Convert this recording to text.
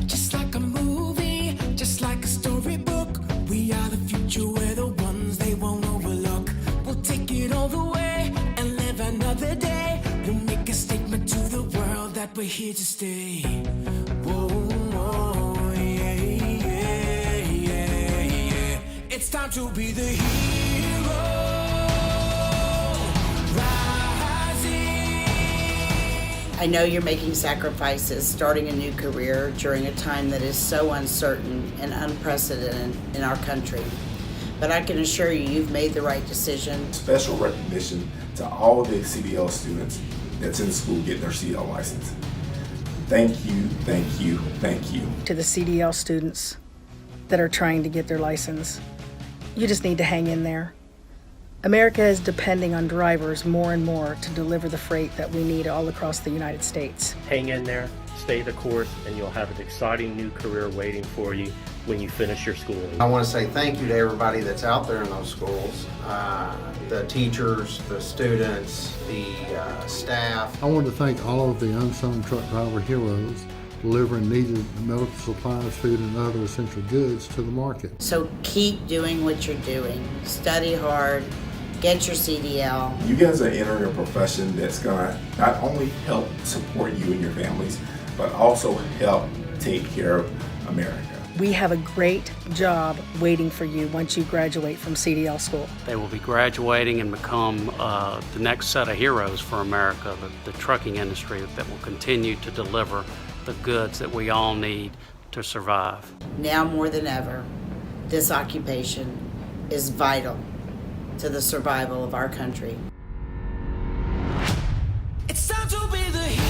just like a movie, just like a storybook. We are the future, we're the ones they won't overlook. We'll take it all the way and live another day. We'll make a statement to the world that we're here to stay. Whoa, whoa, yeah, yeah, yeah, yeah. It's time to be the hero. I know you're making sacrifices, starting a new career during a time that is so uncertain and unprecedented in our country. But I can assure you, you've made the right decision. Special recognition to all the CDL students that's in school getting their CDL license. Thank you, thank you, thank you. To the CDL students that are trying to get their license, you just need to hang in there. America is depending on drivers more and more to deliver the freight that we need all across the United States. Hang in there, stay the course, and you'll have an exciting new career waiting for you when you finish your schooling. I want to say thank you to everybody that's out there in those schools, the teachers, the students, the staff. I want to thank all of the unsung truck driver heroes delivering needed medical supplies, food, and other essential goods to the market. So keep doing what you're doing. Study hard, get your CDL. You guys are entering a profession that's gonna not only help support you and your families, but also help take care of America. We have a great job waiting for you once you graduate from CDL school. They will be graduating and become the next set of heroes for America, the trucking industry that will continue to deliver the goods that we all need to survive. Now more than ever, this occupation is vital to the survival of our country. It's time to be the hero.